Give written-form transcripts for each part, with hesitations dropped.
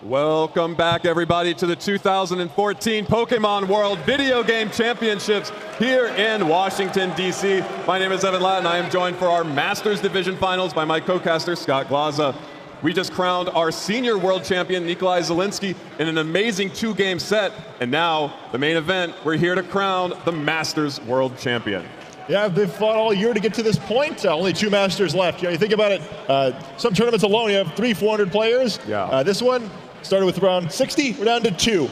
Welcome back, everybody, to the 2014 Pokemon World Video Game Championships here in Washington, D.C. My name is Evan Lattin. I am joined for our Masters Division Finals by my co-caster, Scott Glaza. We just crowned our senior world champion, Nikolai Zielinski, in an amazing two-game set. And now, the main event, we're here to crown the Masters World Champion. Yeah, they've fought all year to get to this point. Only two Masters left. You think about it, some tournaments alone, you have 300-400 players. Yeah. This one started with around 60. We're down to two.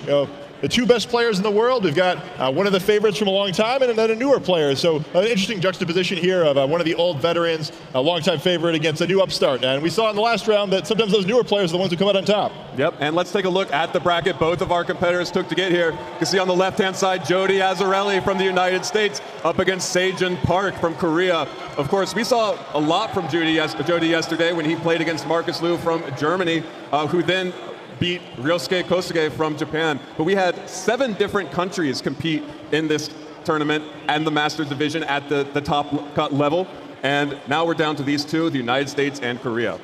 The two best players in the world. We've got one of the favorites from a long time and then a newer player. So an interesting juxtaposition here of one of the old veterans, a longtime favorite against a new upstart. And we saw in the last round that sometimes those newer players are the ones who come out on top. Yep, and let's take a look at the bracket both of our competitors took to get here. You can see on the left-hand side, Jeudy Azzarelli from the United States up against Sejun Park from Korea. Of course, we saw a lot from Jeudy yesterday when he played against Marcus Liu from Germany, who then beat Ryosuke Kosuge from Japan. But we had 7 different countries compete in this tournament and the Masters division at the top cut level. And now we're down to these two, the United States and Korea.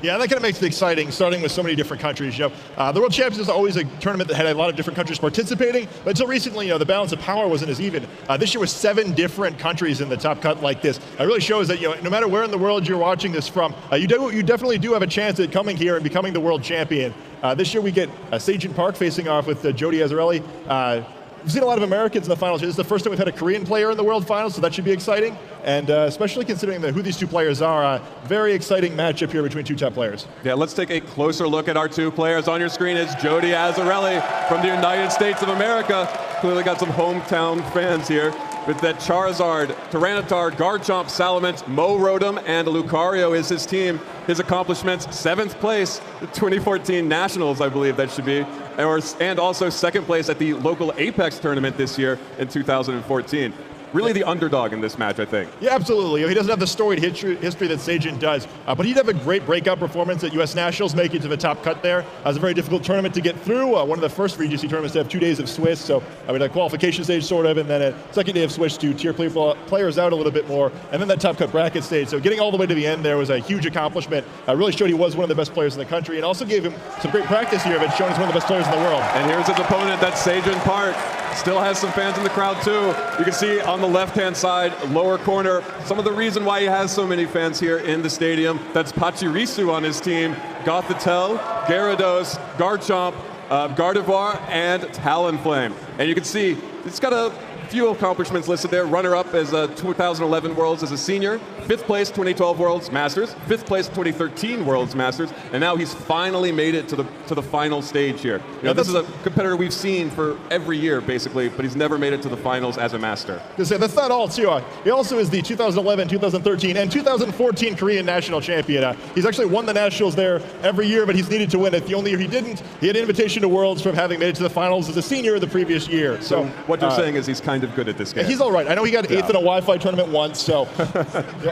Yeah, that kind of makes it exciting, starting with so many different countries. The World Championships is always a tournament that had a lot of different countries participating, but until recently, the balance of power wasn't as even. This year was 7 different countries in the top cut like this. It really shows that no matter where in the world you're watching this from, you definitely do have a chance at coming here and becoming the world champion. This year we get Sejun Park facing off with Jeudy Azzarelli. We've seen a lot of Americans in the finals. This is the first time we've had a Korean player in the World Finals, so that should be exciting. And especially considering who these two players are, very exciting matchup here between two top players. Yeah, let's take a closer look at our two players. On your screen is Jeudy Azzarelli from the United States of America. Clearly got some hometown fans here. With that Charizard, Tyranitar, Garchomp, Salamence, Mo Rotom, and Lucario is his team. His accomplishments, 7th place, the 2014 Nationals, I believe that should be, and also 2nd place at the local Apex tournament this year in 2014. Really the underdog in this match, I think. Yeah, absolutely. He doesn't have the storied history that Sejun does, but he'd have a great breakout performance at US Nationals, make it to the top cut there. It was a very difficult tournament to get through. One of the first VGC tournaments to have 2 days of Swiss, so a qualification stage sort of, and then a second day of Swiss to tier players out a little bit more, and then that top cut bracket stage. So getting all the way to the end there was a huge accomplishment. Really showed he was one of the best players in the country, and also gave him some great practice here of it, showing he's one of the best players in the world. And here's his opponent, that's Sejun Park. Still has some fans in the crowd too. You can see on the left-hand side, lower corner, some of the reason why he has so many fans here in the stadium. That's Pachirisu on his team, Gothitelle, Gyarados, Garchomp, Gardevoir, and Talonflame. And you can see it's got a few accomplishments listed there. Runner-up as a 2011 Worlds as a senior, 5th place 2012 Worlds Masters, 5th place 2013 Worlds Masters, and now he's finally made it to the final stage here. This is a competitor we've seen for every year basically, but he's never made it to the finals as a master. That's not all too. He also is the 2011, 2013, and 2014 Korean national champion. He's actually won the nationals there every year, but he's needed to win it. The only year he didn't, he had an invitation to Worlds from having made it to the finals as a senior the previous year. So what you're saying is he's kind of good at this game. He's all right. I know he got 8th in a Wi-Fi tournament once, so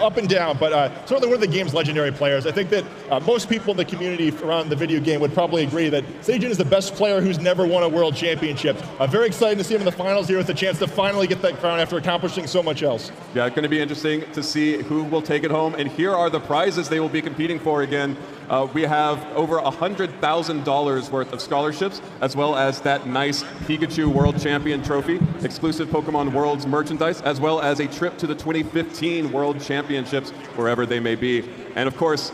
up and down, but certainly one of the game's legendary players. I think that most people in the community around the video game would probably agree that Sejun is the best player who's never won a world championship. Very excited to see him in the finals here with a chance to finally get that crown after accomplishing so much else. Yeah, it's going to be interesting to see who will take it home, and here are the prizes they will be competing for again. We have over $100,000 worth of scholarships, as well as that nice Pikachu World Champion trophy, exclusive Pokemon Worlds merchandise, as well as a trip to the 2015 World Championships, wherever they may be. And of course,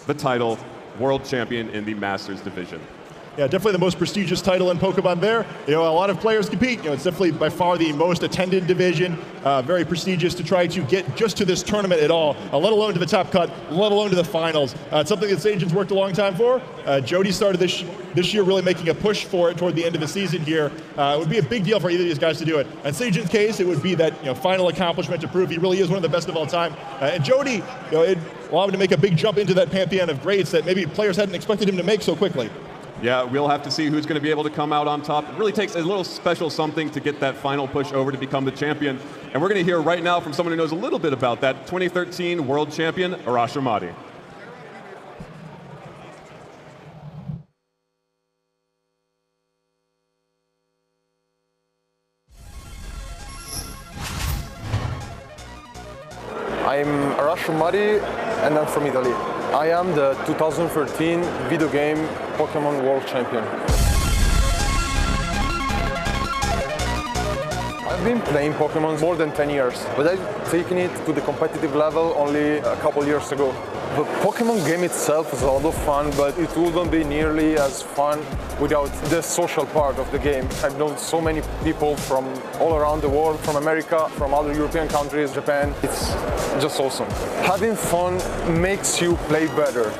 the title, World Champion in the Masters division. Yeah, definitely the most prestigious title in Pokemon there. A lot of players compete. It's definitely by far the most attended division. Very prestigious to try to get just to this tournament at all, let alone to the top cut, let alone to the finals. It's something that Sejun's worked a long time for. Jeudy started this year really making a push for it toward the end of the season here. It would be a big deal for either of these guys to do it. In Sejun's case, it would be that final accomplishment to prove he really is one of the best of all time. And Jeudy, it allowed him to make a big jump into that pantheon of greats that maybe players hadn't expected him to make so quickly. Yeah, we'll have to see who's going to be able to come out on top. It really takes a little special something to get that final push over to become the champion. And we're going to hear right now from someone who knows a little bit about that, 2013 World Champion, Arash Ahmadi. I'm Arash Ahmadi and I'm from Italy. I am the 2013 video game Pokémon World Champion. I've been playing Pokémon more than 10 years, but I've taken it to the competitive level only a couple years ago. The Pokémon game itself is a lot of fun, but it wouldn't be nearly as fun without the social part of the game. I've known so many people from all around the world, from America, from other European countries, Japan. It's just awesome. Having fun makes you play better.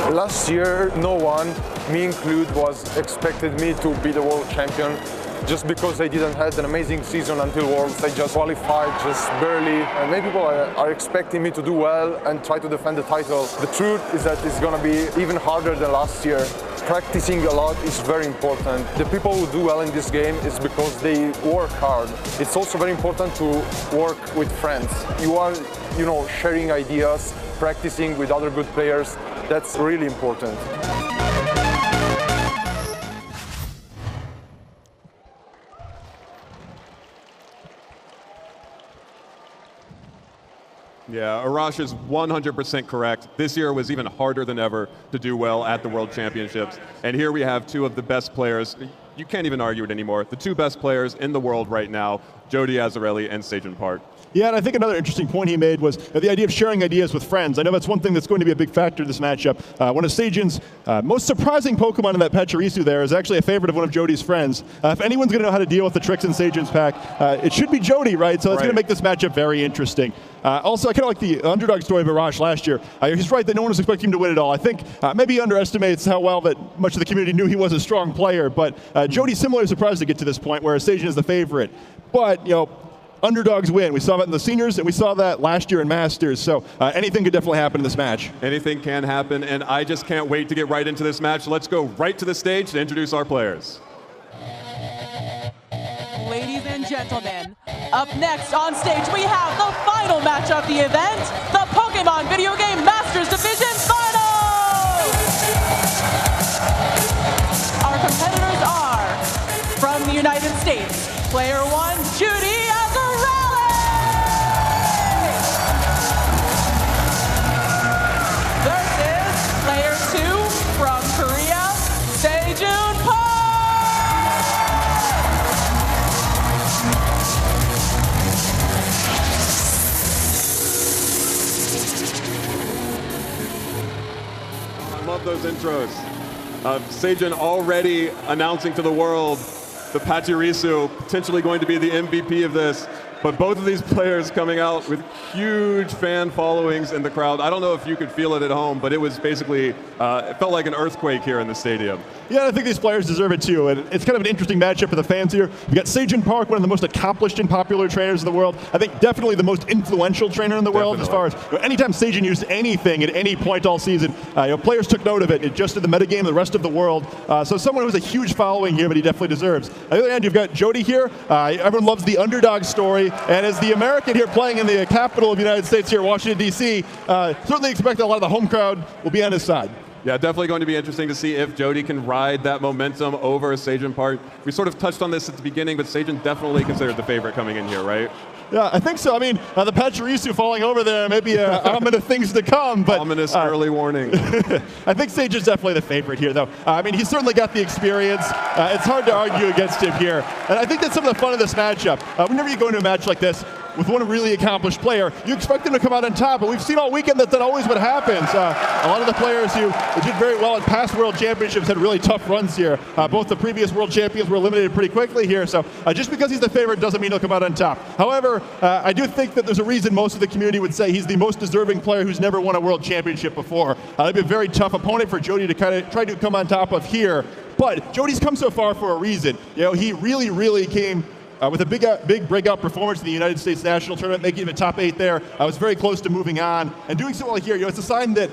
Last year, no one, me included, was expected me to be the world champion. Just because I didn't have an amazing season until Worlds, I just qualified just barely. And many people are expecting me to do well and try to defend the title. The truth is that it's going to be even harder than last year. Practicing a lot is very important. The people who do well in this game is because they work hard. It's also very important to work with friends. You are, sharing ideas, practicing with other good players. That's really important. Yeah, Arash is 100% correct. This year was even harder than ever to do well at the World Championships. And here we have two of the best players. You can't even argue it anymore. The two best players in the world right now, Jeudy Azzarelli and Sejun Park. Yeah, and I think another interesting point he made was the idea of sharing ideas with friends. I know that's one thing that's going to be a big factor in this matchup. One of Sejun's most surprising Pokemon in that Pachirisu there is actually a favorite of one of Jody's friends. If anyone's going to know how to deal with the tricks in Sejun's pack, it should be Jeudy, right? So that's going to make this matchup very interesting. Also, I kind of like the underdog story of Arash last year. He's right that no one was expecting him to win it all. I think maybe he underestimates how well that much of the community knew he was a strong player, but Jeudy's similarly surprised to get to this point where Sejun is the favorite. But, underdogs win. We saw that in the seniors, and we saw that last year in Masters. So anything could definitely happen in this match. Anything can happen, and I just can't wait to get right into this match. Let's go right to the stage to introduce our players. Ladies and gentlemen, up next on stage we have the final match of the event, the Pokemon Video Game Masters Division Finals! Our competitors are, from the United States, player 1, Jeudy Azzarelli! Versus player 2, from Korea, Sejun Park! I love those intros. Sejun already announcing to the world the Pachirisu potentially going to be the MVP of this. But both of these players coming out with huge fan followings in the crowd. I don't know if you could feel it at home, but it was basically, it felt like an earthquake here in the stadium. Yeah, I think these players deserve it too. And it's kind of an interesting matchup for the fans here. We've got Sejun Park, one of the most accomplished and popular trainers in the world. I think definitely the most influential trainer in the world as far as anytime Sejun used anything at any point all season, players took note of it. It adjusted the metagame, the rest of the world. So someone who has a huge following here, but he definitely deserves. On the other hand, you've got Jeudy here. Everyone loves the underdog story. And as the American here playing in the capital of the United States here, Washington, D.C., certainly expect that a lot of the home crowd will be on his side. Yeah, definitely going to be interesting to see if Jeudy can ride that momentum over Sejun Park. We sort of touched on this at the beginning, but Sejun definitely considered the favorite coming in here, right? Yeah, I think so. I mean, the Pachirisu falling over there, maybe ominous things to come. But ominous early warning. I think Sejun's definitely the favorite here, though. I mean, he's certainly got the experience. It's hard to argue against him here. And I think that's some of the fun of this matchup. Whenever you go into a match like this, with one really accomplished player, you expect them to come out on top, but we've seen all weekend that's not always what happens. A lot of the players who did very well in past World Championships had really tough runs here. Both the previous World Champions were eliminated pretty quickly here, so just because he's the favorite doesn't mean he'll come out on top. However, I do think that there's a reason most of the community would say he's the most deserving player who's never won a World Championship before. It'd be a very tough opponent for Jeudy to kind of try to come on top of here, but Jody's come so far for a reason. He really came with a big breakout performance in the United States National Tournament, making the top 8 there. I was very close to moving on and doing so well here. It's a sign that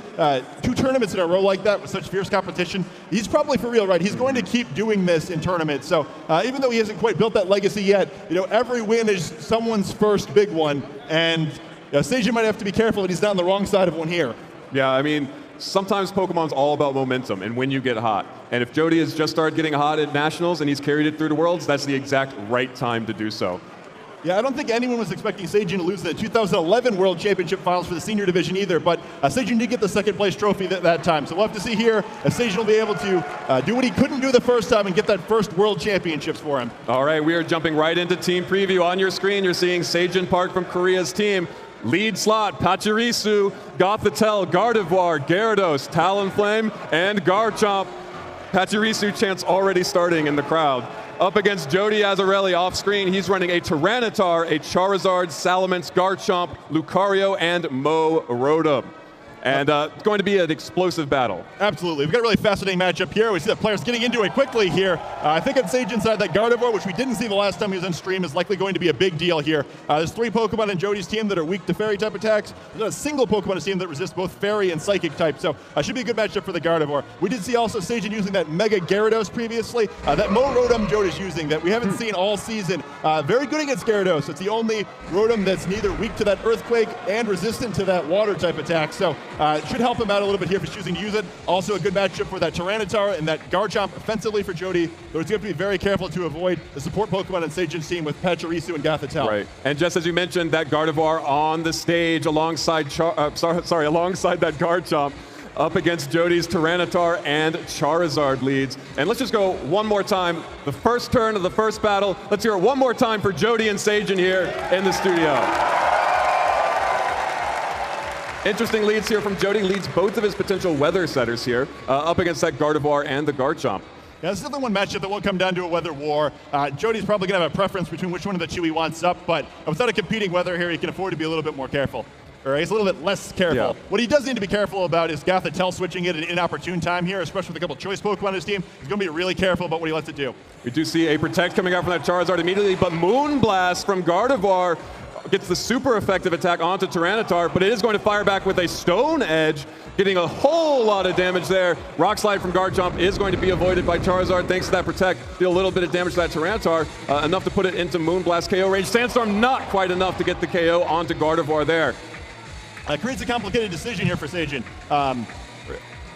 2 tournaments in a row like that with such fierce competition, he's probably for real, right? He's going to keep doing this in tournaments. So even though he hasn't quite built that legacy yet, every win is someone's first big one. And Sejun might have to be careful that he's not on the wrong side of one here. Yeah, I mean, sometimes Pokemon's all about momentum and when you get hot. And if Jeudy has just started getting hot at Nationals and he's carried it through to Worlds, that's the exact right time to do so. Yeah, I don't think anyone was expecting Seijin to lose the 2011 World Championship Finals for the senior division either, but Seijin did get the second place trophy that time. So we'll have to see here if Seijin will be able to do what he couldn't do the first time and get that first World Championships for him. All right, we are jumping right into team preview. On your screen, you're seeing Seijin Park from Korea's team. Lead slot, Pachirisu, Gothitelle, Gardevoir, Gyarados, Talonflame, and Garchomp. Pachirisu chants already starting in the crowd. Up against Jeudy Azzarelli off screen, he's running a Tyranitar, a Charizard, Salamence, Garchomp, Lucario, and Mo Rotom. And it's going to be an explosive battle. Absolutely. We've got a really fascinating matchup here. We see the players getting into it quickly here. I think on Seijin's side, that Gardevoir, which we didn't see the last time he was on stream, is likely going to be a big deal here. There's 3 Pokemon in Jody's team that are weak to Fairy type attacks. There's not a single Pokemon in his team that resists both Fairy and Psychic type, so should be a good matchup for the Gardevoir. We did see also Seijin using that Mega Gyarados previously. That Mo Rotom Jody's using that we haven't seen all season. Very good against Gyarados. It's the only Rotom that's neither weak to that Earthquake and resistant to that Water type attack, so it should help him out a little bit here if he's choosing to use it. Also a good matchup for that Tyranitar and that Garchomp offensively for Jeudy, though he's going to be very careful to avoid the support Pokemon in Seijin's team with Pachirisu and Gothitelle. Right, and just as you mentioned, that Gardevoir on the stage alongside alongside that Garchomp up against Jody's Tyranitar and Charizard leads. And let's just go one more time. The first turn of the first battle. Let's hear it one more time for Jeudy and Seijin here in the studio. Interesting leads here from Jeudy. Leads both of his potential weather setters here up against that Gardevoir and the Garchomp. Yeah, this is definitely one matchup that will come down to a weather war. Jody's probably going to have a preference between which one of the two he wants up, but without a competing weather here, he can afford to be a little bit more careful. Or he's a little bit less careful. Yeah. What he does need to be careful about is Gothitelle switching it at an inopportune time here, especially with a couple choice Pokemon on his team. He's going to be really careful about what he lets it do. We do see a Protect coming out from that Charizard immediately, but Moonblast from Gardevoir gets the super effective attack onto Tyranitar, but it is going to fire back with a Stone Edge, getting a whole lot of damage there. Rock Slide from Garchomp is going to be avoided by Charizard thanks to that Protect. Deal a little bit of damage to that Tyranitar, enough to put it into Moonblast KO range. Sandstorm not quite enough to get the KO onto Gardevoir there. Creates a complicated decision here for Seijin.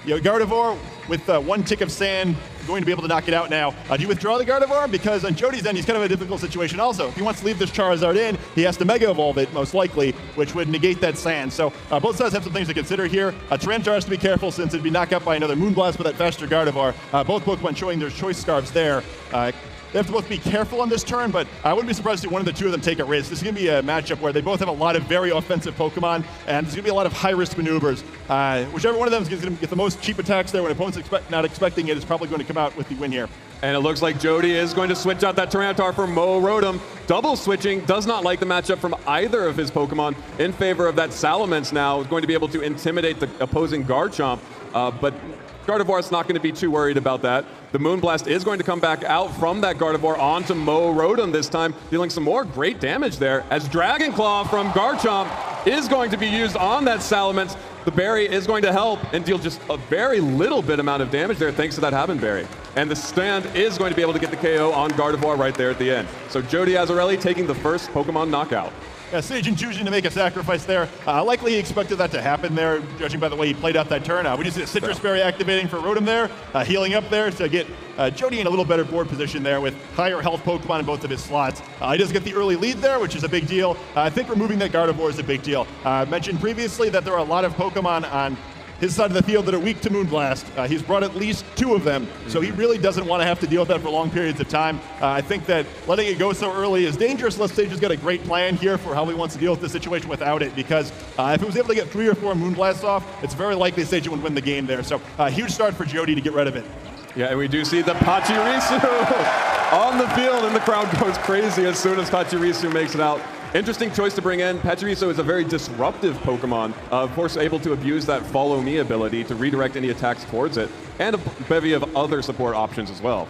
Gardevoir with 1 tick of sand, going to be able to knock it out now. Do you withdraw the Gardevoir? Because on Jody's end, he's kind of a difficult situation also. If he wants to leave this Charizard in, he has to Mega Evolve it, most likely, which would negate that sand. So both sides have some things to consider here. Tyranitar has to be careful since it'd be knocked out by another Moonblast with that faster Gardevoir. Both Pokemon showing their choice scarves there. They have to both be careful on this turn, but I wouldn't be surprised to see one of the two of them take a risk. This is going to be a matchup where they both have a lot of very offensive Pokemon, and there's going to be a lot of high-risk maneuvers. Whichever one of them is going to get the most cheap attacks there when opponents not expecting it is probably going to come out with the win here. And it looks like Jeudy is going to switch out that Tyranitar for Mo Rotom. Double switching, does not like the matchup from either of his Pokemon in favor of that Salamence now. Is going to be able to intimidate the opposing Garchomp, but Gardevoir's not going to be too worried about that. The Moonblast is going to come back out from that Gardevoir onto Mo Rotom this time, dealing some more great damage there, as Dragon Claw from Garchomp is going to be used on that Salamence. The berry is going to help and deal just a very little bit amount of damage there thanks to that Haven Berry. And the stand is going to be able to get the KO on Gardevoir right there at the end. So Jeudy Azzarelli taking the first Pokemon knockout. Yeah, Seijin choosing to make a sacrifice there. Likely he expected that to happen there, judging by the way he played out that turn. We just see a Citrus Berry activating for Rotom there, healing up there to get Jeudy in a little better board position there with higher health Pokemon in both of his slots. He does get the early lead there, which is a big deal. I think removing that Gardevoir is a big deal. I mentioned previously that there are a lot of Pokemon on his side of the field that are weak to Moonblast. He's brought at least 2 of them, so he really doesn't want to have to deal with that for long periods of time. I think that letting it go so early is dangerous unless Sage has got a great plan here for how he wants to deal with the situation without it, because if he was able to get 3 or 4 Moonblasts off, it's very likely Sage would win the game there. So huge start for Jeudy to get rid of it. Yeah, and we do see the Pachirisu on the field, and the crowd goes crazy as soon as Pachirisu makes it out. Interesting choice to bring in. Pachirisu is a very disruptive Pokemon, of course able to abuse that Follow Me ability to redirect any attacks towards it, and a bevy of other support options as well.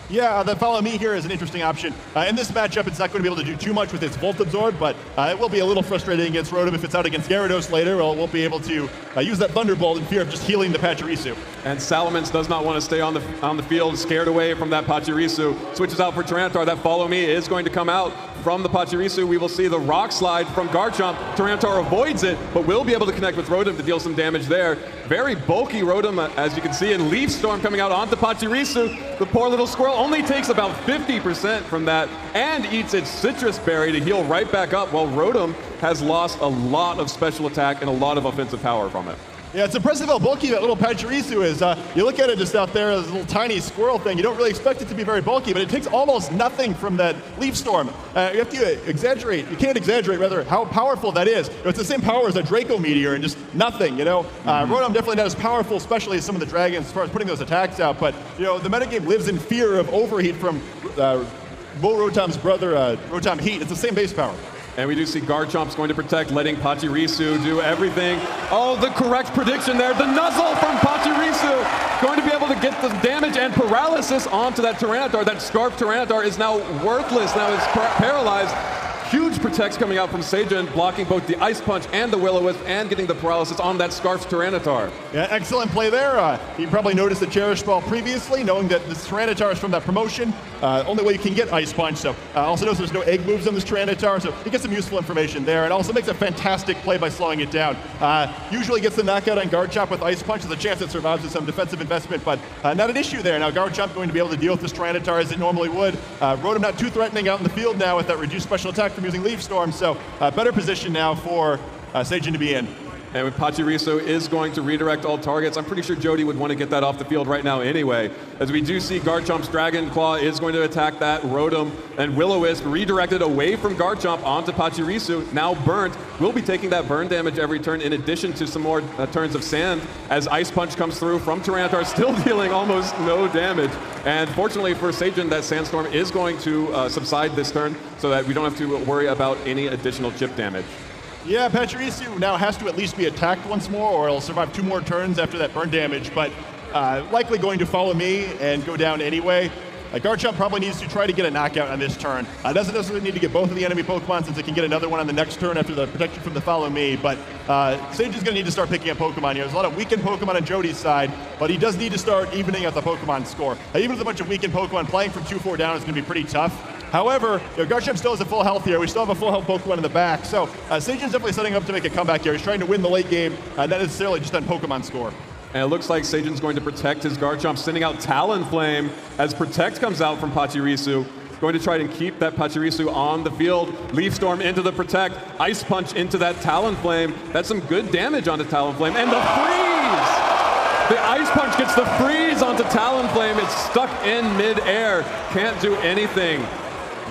Yeah, the Follow Me here is an interesting option. In this matchup, it's not going to be able to do too much with its Volt Absorb, but it will be a little frustrating against Rotom if it's out against Gyarados later. Well, we'll be able to use that Thunderbolt in fear of just healing the Pachirisu. And Salamence does not want to stay on the field, scared away from that Pachirisu. Switches out for Tyranitar. That Follow Me is going to come out from the Pachirisu. We will see the Rock Slide from Garchomp. Tyranitar avoids it, but will be able to connect with Rotom to deal some damage there. Very bulky Rotom, as you can see, and Leaf Storm coming out onto Pachirisu. The poor little squirrel only takes about 50% from that and eats its citrus berry to heal right back up, while Rotom has lost a lot of special attack and a lot of offensive power from it. Yeah, it's impressive how bulky that little Pachirisu is. You look at it just out there as a little tiny squirrel thing. You don't really expect it to be very bulky, but it takes almost nothing from that Leaf Storm. You have to exaggerate. You can't exaggerate, rather, how powerful that is. It's the same power as a Draco Meteor and just nothing, Rotom definitely not as powerful, especially as some of the dragons, as far as putting those attacks out. But, the metagame lives in fear of overheat from Rotom's brother, Rotom Heat. It's the same base power. And we do see Garchomp's going to protect, letting Pachirisu do everything. Oh, the correct prediction there. The nuzzle from Pachirisu going to be able to get the damage and paralysis onto that Tyranitar. That Scarf Tyranitar is now worthless. Now it's paralyzed. Huge protects coming out from Sagen, blocking both the Ice Punch and the Will-O-Wisp and getting the paralysis on that Scarf Tyranitar. Yeah, excellent play there. You probably noticed the Cherish Ball previously, knowing that this Tyranitar is from that promotion. Only way you can get Ice Punch. So also notice there's no egg moves on this Tyranitar, so you get some useful information there. And also makes a fantastic play by slowing it down. Usually gets the knockout on Garchomp with Ice Punch. There's a chance it survives with some defensive investment, but not an issue there. Now Garchomp going to be able to deal with this Tyranitar as it normally would. Rotom not too threatening out in the field now with that reduced special attack from using Leaf Storm, so better position now for Sagen to be in. And with Pachirisu is going to redirect all targets, I'm pretty sure Jeudy would want to get that off the field right now anyway. As we do see Garchomp's Dragon Claw is going to attack that Rotom, and Will-O-Wisp redirected away from Garchomp onto Pachirisu, now burnt. Will be taking that burn damage every turn in addition to some more turns of sand as Ice Punch comes through from Tyranitar, still dealing almost no damage. And fortunately for Sagen, that Sandstorm is going to subside this turn so that we don't have to worry about any additional chip damage. Yeah, Pachirisu now has to at least be attacked once more, or it'll survive 2 more turns after that burn damage, but likely going to follow me and go down anyway. Garchomp probably needs to try to get a knockout on this turn. Doesn't necessarily need to get both of the enemy Pokemon since it can get another one on the next turn after the protection from the follow me, but Sage is going to need to start picking up Pokemon here. There's a lot of weakened Pokemon on Jeudy's side, but he does need to start evening out the Pokemon score. Even with a bunch of weakened Pokemon, playing from 2-4 down is going to be pretty tough. However, Garchomp still has a full health here. We still have a full health Pokemon in the back, so Sagen's definitely setting up to make a comeback here. He's trying to win the late game, not necessarily just on Pokemon score. And it looks like Sagen's going to protect his Garchomp, sending out Talonflame as Protect comes out from Pachirisu. Going to try and keep that Pachirisu on the field. Leaf Storm into the Protect, Ice Punch into that Talonflame. That's some good damage onto Talonflame, and the freeze! The Ice Punch gets the freeze onto Talonflame. It's stuck in mid-air, can't do anything.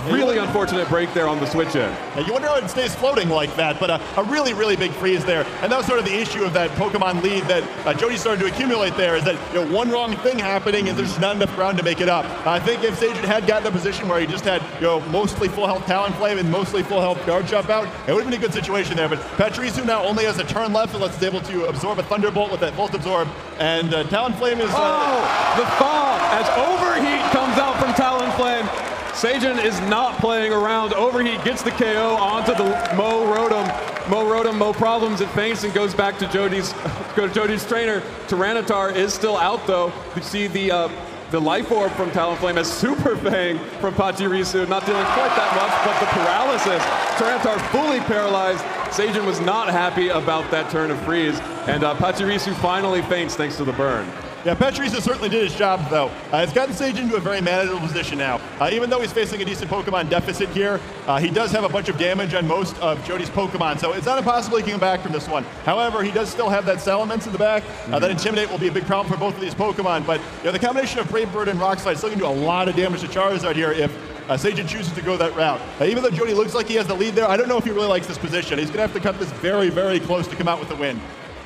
Really unfortunate break there on the switch in. Yeah, you wonder how it stays floating like that, but a really, really big freeze there. And that was sort of the issue of that Pokemon lead that Jeudy started to accumulate there, is that one wrong thing happening and there's just not enough ground to make it up. I think if Sagen had gotten a position where he just had mostly full health Talonflame and mostly full health Garchomp out, it would have been a good situation there. But Pachirisu now only has a turn left unless it's able to absorb a Thunderbolt with that Volt Absorb. And Talonflame is... the thaw as Overheat comes out from Talonflame. Sagen is not playing around. Overheat gets the KO onto the Mo Rotom. Mo problems, it faints and goes back to Jeudy's trainer. Tyranitar is still out though. You see the Life Orb from Talonflame as Super Fang from Pachirisu, not dealing quite that much, but the paralysis. Tyranitar fully paralyzed. Sagen was not happy about that turn of freeze, and Pachirisu finally faints thanks to the burn. Yeah, Pachirisu certainly did his job, though. It's gotten Sage into a very manageable position now. Even though he's facing a decent Pokemon deficit here, he does have a bunch of damage on most of Jeudy's Pokemon, so it's not impossible he can come back from this one. However, he does still have that Salamence in the back. That Intimidate will be a big problem for both of these Pokemon, but the combination of Brave Bird and Rock Slide still can do a lot of damage to Charizard here if Sagen chooses to go that route. Even though Jeudy looks like he has the lead there, I don't know if he really likes this position. He's going to have to cut this very, very close to come out with the win.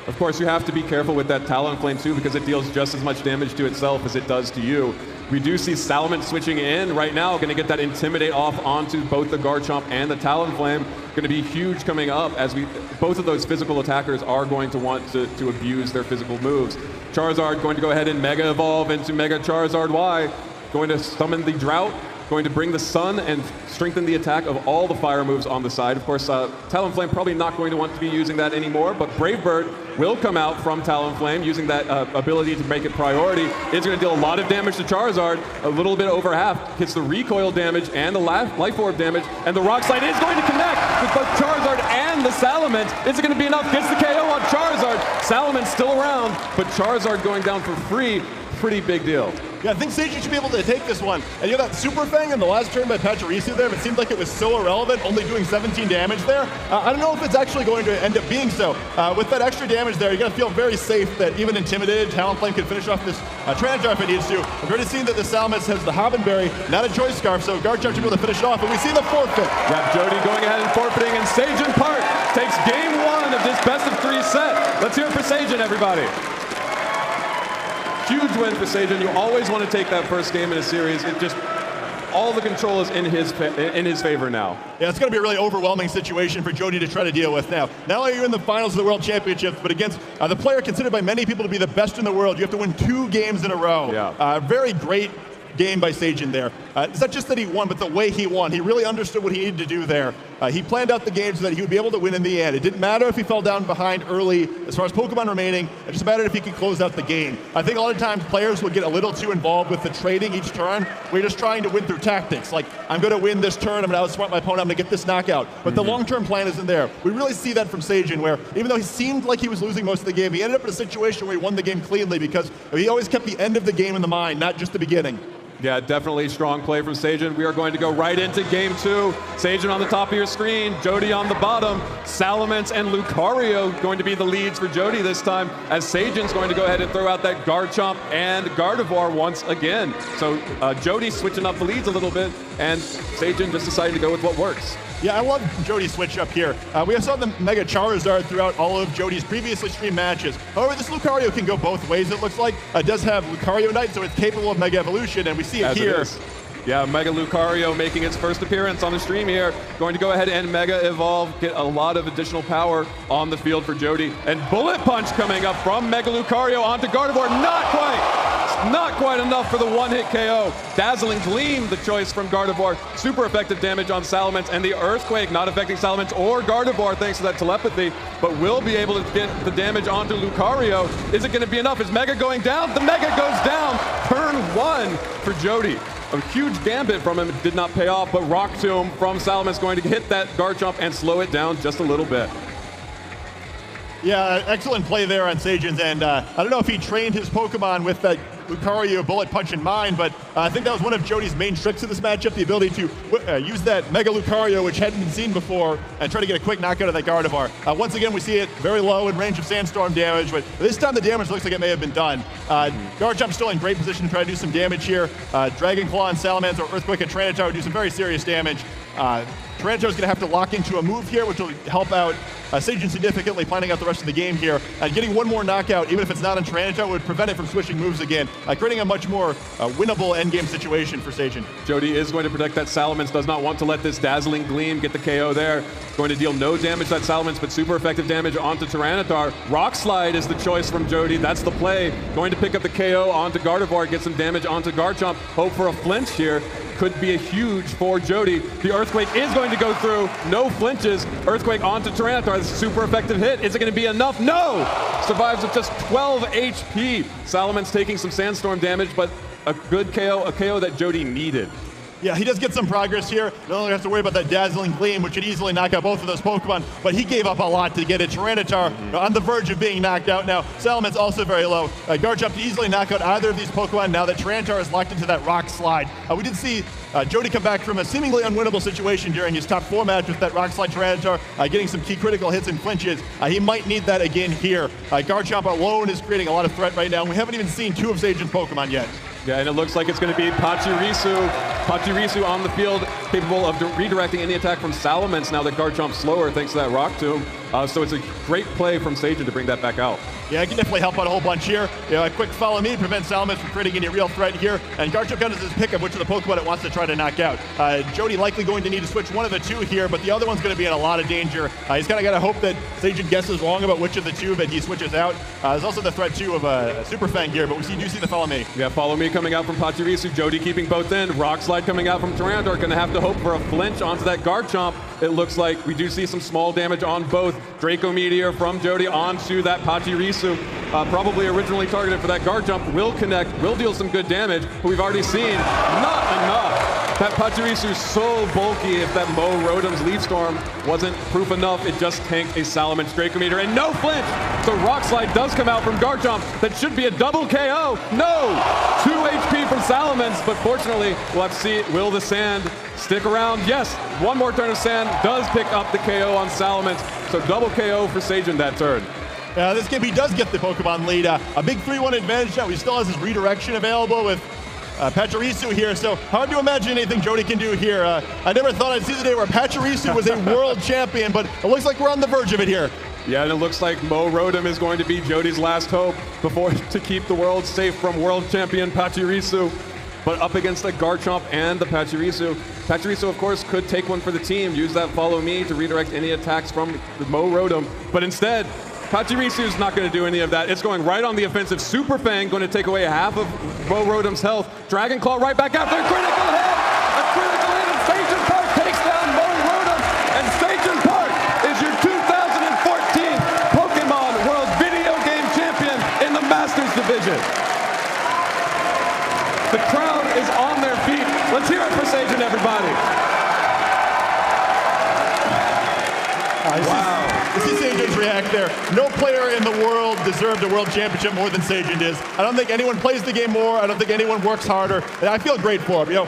Of course, you have to be careful with that Talonflame too, because it deals just as much damage to itself as it does to you. We do see Salamence switching in right now, going to get that Intimidate off onto both the Garchomp and the Talonflame. Going to be huge coming up as both of those physical attackers are going to want to abuse their physical moves. Charizard going to go ahead and Mega Evolve into Mega Charizard Y, going to summon the Drought, going to bring the Sun and strengthen the attack of all the fire moves on the side. Of course, Talonflame probably not going to want to be using that anymore, but Brave Bird will come out from Talonflame using that ability to make it priority. It's going to deal a lot of damage to Charizard, a little bit over half. Hits the recoil damage and the Life Orb damage, and the Rock Slide is going to connect with both Charizard and the Salamence. Is it going to be enough? Gets the KO on Charizard. Salamence still around, but Charizard going down for free. pretty big deal. Yeah, I think Seijun should be able to take this one. And you know that Super Fang in the last turn by Pachirisu there, it seemed like it was so irrelevant, only doing 17 damage there. I don't know if it's actually going to end up being so. With that extra damage there, you're going to feel very safe that even intimidated, Talonflame can finish off this Tyranitar if it needs to. I've already seen that the Salamence has the Hobbenberry, not a Choice Scarf, so Garchomp should be able to finish it off, and we see the forfeit. Yeah, Jeudy going ahead and forfeiting, and Seijun Park takes game 1 of this best-of-3 set. Let's hear it for Seijun, everybody. Huge win for Seijun. You always want to take that first game in a series. It just, all the control is in his favor now. Yeah, it's going to be a really overwhelming situation for Jeudy to try to deal with now. Not only are you in the finals of the World Championships, but against the player considered by many people to be the best in the world, you have to win 2 games in a row. Yeah. Very great game by Seijun there. It's not just that he won, but the way he won. He really understood what he needed to do there. He planned out the game so that he would be able to win in the end. It didn't matter if he fell down behind early as far as Pokemon remaining. It just mattered if he could close out the game. I think a lot of times players will get a little too involved with the trading each turn. We're just trying to win through tactics. Like, I'm going to win this turn, I'm going to outsmart my opponent, I'm going to get this knockout. But the long-term plan isn't there. We really see that from Seijun, where even though he seemed like he was losing most of the game, he ended up in a situation where he won the game cleanly because he always kept the end of the game in the mind, not just the beginning. Yeah, definitely strong play from Seijun. We are going to go right into game 2. Seijun on the top of your screen, Jeudy on the bottom. Salamence and Lucario going to be the leads for Jeudy this time, as Seijun's going to go ahead and throw out that Garchomp and Gardevoir once again. So Jeudy switching up the leads a little bit, and Seijun just deciding to go with what works. Yeah, I love Jeudy's switch up here. We saw the Mega Charizard throughout all of Jody's previously streamed matches. However, this Lucario can go both ways, it looks like. It does have Lucario Knight, so it's capable of Mega Evolution, and we see it here. Yeah, Mega Lucario making its first appearance on the stream here. Going to go ahead and Mega Evolve, get a lot of additional power on the field for Jeudy. And Bullet Punch coming up from Mega Lucario onto Gardevoir. Not quite enough for the one-hit KO. Dazzling Gleam, the choice from Gardevoir. Super effective damage on Salamence, and the Earthquake not affecting Salamence or Gardevoir thanks to that telepathy, but will be able to get the damage onto Lucario. Is it going to be enough? Is Mega going down? The Mega goes down. Turn 1 for Jeudy. A huge gambit from him, did not pay off, but Rock Tomb from Salamence going to hit that Garchomp and slow it down just a little bit. Yeah, excellent play there on Seijun's end. I don't know if he trained his Pokemon with that Lucario Bullet Punch in mind, but I think that was one of Jody's main tricks in this matchup, the ability to use that Mega Lucario, which hadn't been seen before, and try to get a quick knockout of that Gardevoir. Once again, we see it very low in range of Sandstorm damage, but this time the damage looks like it may have been done. Garchomp's still in great position to try to do some damage here. Dragon Claw and Salamence or Earthquake and Tyranitar would do some very serious damage. Tyranitar's going to have to lock into a move here, which will help out Seijun significantly, planning out the rest of the game here. Getting one more knockout, even if it's not on Tyranitar, would prevent it from switching moves again, creating a much more winnable endgame situation for Seijun. Jeudy is going to protect that Salamence, does not want to let this Dazzling Gleam get the KO there. Going to deal no damage to that Salamence, but super effective damage onto Tyranitar. Rock Slide is the choice from Jeudy, that's the play. Going to pick up the KO onto Gardevoir, get some damage onto Garchomp. Hope for a flinch here. Could be a huge for Jeudy. The Earthquake is going to go through. No flinches. Earthquake onto Tyranitar. This is a super effective hit. Is it going to be enough? No! Survives with just 12 HP. Salamence taking some Sandstorm damage, but a good KO, a KO that Jeudy needed. Yeah, he does get some progress here. No longer has to worry about that Dazzling Gleam, which could easily knock out both of those Pokemon, but he gave up a lot to get it. Tyranitar on the verge of being knocked out now. Salamence also very low. Garchomp to easily knock out either of these Pokemon now that Tyranitar is locked into that Rock Slide. We did see Jeudy come back from a seemingly unwinnable situation during his top 4 match with that Rock Slide Tyranitar, getting some key critical hits and flinches. He might need that again here. Garchomp alone is creating a lot of threat right now. We haven't even seen 2 of Seijun's Pokemon yet. Yeah, and it looks like it's going to be Pachirisu. Pachirisu on the field, capable of redirecting any attack from Salamence now that Garchomp's slower thanks to that Rock Tomb. So it's a great play from Seijun to bring that back out. Yeah, it can definitely help out a whole bunch here. A quick follow me prevents Salamence from creating any real threat here, and Garchomp comes as his pick of which of the Pokemon it wants to try to knock out. Jeudy likely going to need to switch one of the 2 here, but the other one's going to be in a lot of danger. He's kind of got to hope that Seijun guesses wrong about which of the 2 that he switches out. There's also the threat too of a Super Fang here, but do see the follow me. Yeah, follow me coming out from Pachirisu. Jeudy keeping both in. Rock Slide coming out from Tyranitar. Going to have to hope for a flinch onto that Garchomp. It looks like we do see some small damage on both. Draco Meteor from Jeudy onto that Pachirisu. Probably originally targeted for that Garchomp. Will connect, will deal some good damage, but we've already seen not enough. That Pachirisu so bulky, if that Mo Rotom's Leaf Storm wasn't proof enough, it just tanked a Salamence Draco Meteor, and no flinch! So Rock Slide does come out from Garchomp. That should be a double KO. No! 2 HP from Salamence, but fortunately, we'll have to see, will the Sand stick around? Yes, one more turn of Sand does pick up the KO on Salamence, so double KO for Sagen that turn. This game, he does get the Pokemon lead. A big 3-1 advantage now. He still has his redirection available with Pachirisu here, so hard to imagine anything Jeudy can do here. I never thought I'd see the day where Pachirisu was a world champion, but it looks like we're on the verge of it here. Yeah, and it looks like Mo Rotom is going to be Jeudy's last hope to keep the world safe from world champion Pachirisu. But up against the Garchomp and the Pachirisu. Pachirisu, of course, could take one for the team, use that Follow Me to redirect any attacks from the Mo Rotom, but instead, Pachirisu is not going to do any of that. It's going right on the offensive. Super Fang going to take away half of Mo Rotom's health. Dragon Claw right back after. Critical hit! A critical hit, and Sagen Park takes down Mo Rotom. And Sagen Park is your 2014 Pokemon World Video Game Champion in the Masters Division. The crowd is on their feet. Let's hear it for Sagen, everybody. Wow. To see Sagen's react there. No player in the world deserved a world championship more than Sagen does. I don't think anyone plays the game more. I don't think anyone works harder. And I feel great for him. You know,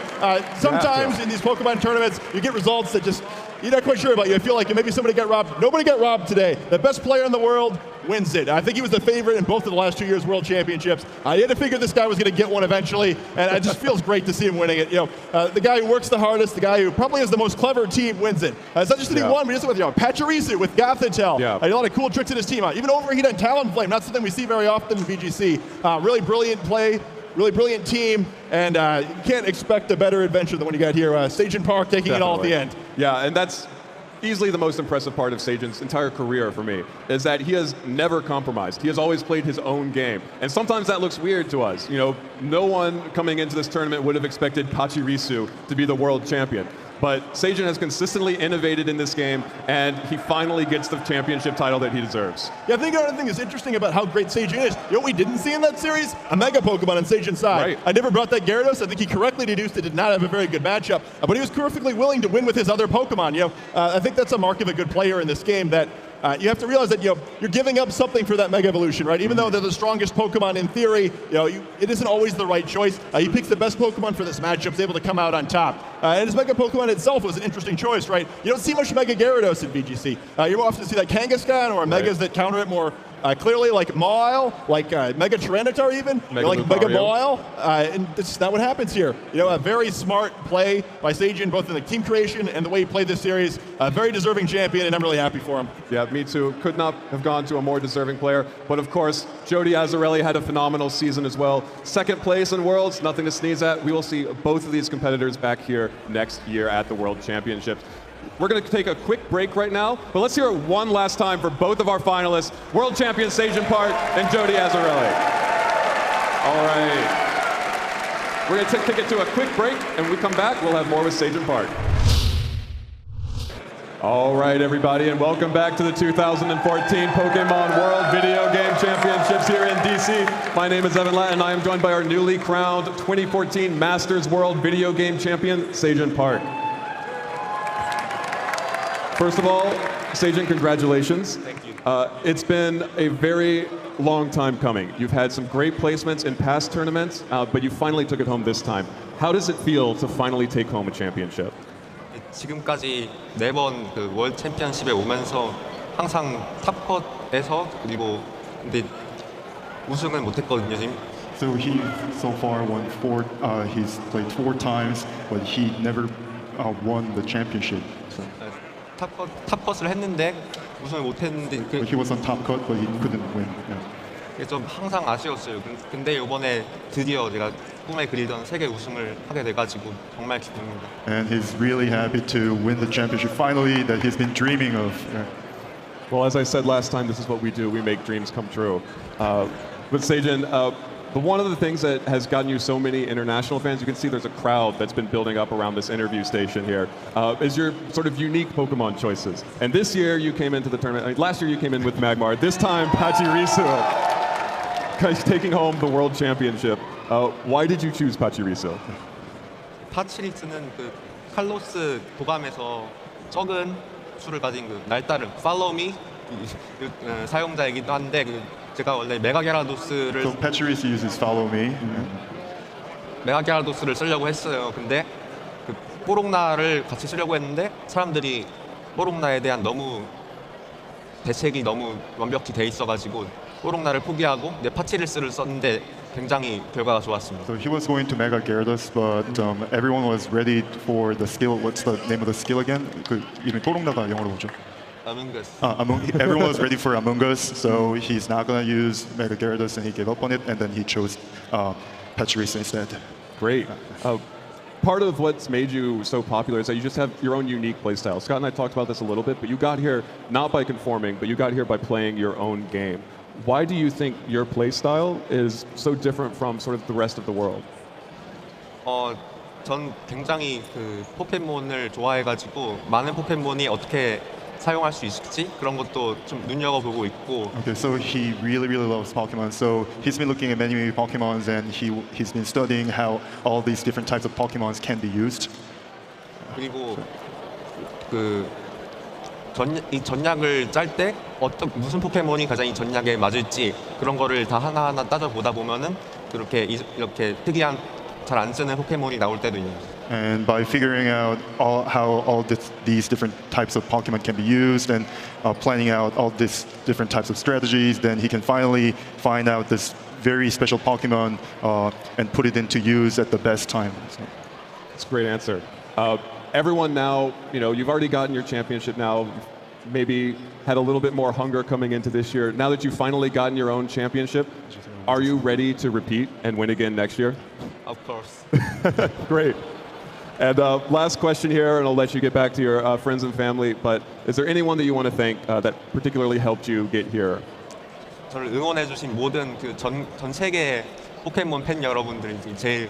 sometimes in these Pokemon tournaments, you get results that just you're not quite sure about. You feel like maybe somebody got robbed. Nobody got robbed today. The best player in the world wins it. I think he was the favorite in both of the last 2 years World Championships. I had to figure this guy was going to get one eventually, and it just feels great to see him winning it. You know, the guy who works the hardest, the guy who probably has the most clever team wins it. It's not just that he won, but just with Pachirisu with Gothitelle. Yeah. A lot of cool tricks in his team. Even Overheat and Talonflame, not something we see very often in VGC. Really brilliant play. Really brilliant team, and you can't expect a better adventure than what you got here. Sagen Park taking it all at the end. Yeah, and that's easily the most impressive part of Sagen's entire career for me, is that he has never compromised. He has always played his own game. And sometimes that looks weird to us. You know, no one coming into this tournament would have expected Pachirisu to be the world champion. But Sagen has consistently innovated in this game, and he finally gets the championship title that he deserves. Yeah, I think another thing that's interesting about how great Sagen is, you know what we didn't see in that series? A Mega Pokemon on Sagen's side. Right. I never brought that Gyarados. I think he correctly deduced it did not have a very good matchup, but he was perfectly willing to win with his other Pokemon. You know, I think that's a mark of a good player in this game, that you have to realize that you're giving up something for that Mega Evolution, right? Even though they're the strongest Pokemon in theory, it isn't always the right choice. He picks the best Pokemon for this matchup, is able to come out on top. And his Mega Pokemon itself was an interesting choice, right? You don't see much Mega Gyarados in VGC. You often see that Kangaskhan or Megas that counter it more clearly, like Mawile, like Mega Tyranitar even, like Mega Mawile, and this is not what happens here. You know, a very smart play by Sagen, both in the team creation and the way he played this series. A very deserving champion, and I'm really happy for him. Yeah, me too. Could not have gone to a more deserving player. But of course, Jeudy Azzarelli had a phenomenal season as well. Second place in Worlds, nothing to sneeze at. We will see both of these competitors back here next year at the World Championships. We're going to take a quick break right now, but let's hear it one last time for both of our finalists, World Champion Sagen Park and Jeudy Azzarelli. All right. We're going to take it to a quick break, and when we come back, we'll have more with Sagen Park. All right, everybody, and welcome back to the 2014 Pokemon World Video Game Championships here in DC. My name is Evan Latt, and I am joined by our newly crowned 2014 Masters World Video Game Champion, Sagen Park. First of all, Sagen, congratulations. Thank you. It's been a very long time coming. You've had some great placements in past tournaments, but you finally took it home this time. How does it feel to finally take home a championship? 지금까지 4번 그 월드 챔피언십에 오면서 항상 탑컷에서 그리고 근데 우승을 못했거든요 지금. So he so far won he's played 4 times, but he never won the championship. So. 탑컷을 했는데 우승을 못했는데 He was on top cut, but he couldn't win. Yeah. 좀 항상 아쉬웠어요. 근데 이번에 드디어 제가 꿈에 그리던 세계 우승을 하게 돼가지고 정말 기쁩니다. And he's really happy to win the championship finally that he's been dreaming of. Yeah. Well, as I said last time, this is what we do. We make dreams come true. But Sagen, but one of the things that has gotten you so many international fans, you can see there's a crowd that's been building up around this interview station here, is your sort of unique Pokemon choices. And this year you came into the tournament, I mean, last year you came in with Magmar, this time Pachirisu, taking home the World Championship. Why did you choose Pachirisu? 파치리스는 그 칼로스 도감에서 적은 수를 가진 그 날따를 Follow Me 사용자이기도 한데 제가 원래 메가게라도스를 So Pachirisu uses follow me. 메가게라도스를 쓰려고 했어요. 근데 그 뽀록나를 같이 쓰려고 했는데 사람들이 뽀록나에 대한 대책이 너무 완벽히 돼 있어가지고 뽀록나를 포기하고 이제 파치리스를 썼는데 굉장히 결과가 좋았습니다. So he was going to Mega Gyarados, but everyone was ready for the skill. What's the name of the skill again? 그 이름이 뽀록나가 영어로 뭐죠? 아문거스. Everyone was ready for Among Us, so he's not going to use Mega Gyarados, and he gave up on it, and then he chose Pachirisu instead. Great. Part of what's made you so popular is that you just have your own unique playstyle. Scott and I talked about this a little bit, but you got here not by conforming, but you got here by playing your own game. Why do you think your playstyle is so different from sort of the rest of the world? 전 굉장히 그 포켓몬을 좋아해가지고 많은 포켓몬이 어떻게 사용할 수 있을지 그런 것도 좀 눈여겨보고 있고. Okay, so he really loves Pokemon. So he's been looking at many Pokemons, and he's been studying how all these different types of Pokemons can be used. 그리고 이 전략을 짤 때 무슨 포켓몬이 가장 이 전략에 맞을지 그런 거를 다 하나하나 따져보다 보면은 이렇게 특이한 잘 안 쓰는 포켓몬이 나올 때도 있는 거죠. And by figuring out how all these different types of Pokemon can be used and planning out all these different types of strategies, then he can finally find out this very special Pokemon and put it into use at the best time. So. That's a great answer. Everyone now, you've already gotten your championship now, maybe had a little bit more hunger coming into this year. Now that you've finally gotten your own championship, are you ready to repeat and win again next year? Of course. Great. And last question here, and I'll let you get back to your friends and family, but is there anyone that you want to thank that particularly helped you get here? 저를 응원해주신 모든 전 세계 포켓몬 팬 여러분들이 제일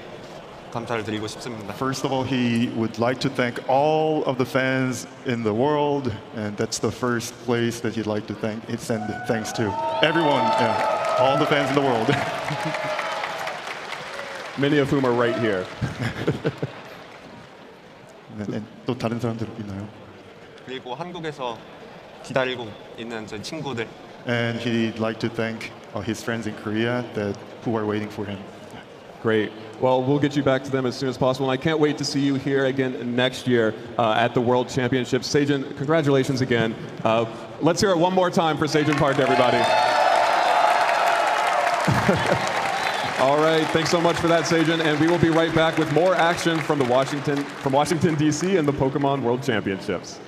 감사를 드리고 싶습니다. First of all, he would like to thank all of the fans in the world, and that's the first place that he'd like to send thanks to everyone, all the fans in the world. Many of whom are right here. 네, 또 다른 사람들 있나요? 그리고 한국에서 기다리고 있는 저희 친구들. And he'd like to thank his friends in Korea who are waiting for him. Great. Well, we'll get you back to them as soon as possible. And I can't wait to see you here again next year at the World Championships. Seijun, congratulations again. Let's hear it one more time for Seijun Park, everybody. All right, thanks so much for that, Seijun. And we will be right back with more action from Washington, D.C. and the Pokemon World Championships.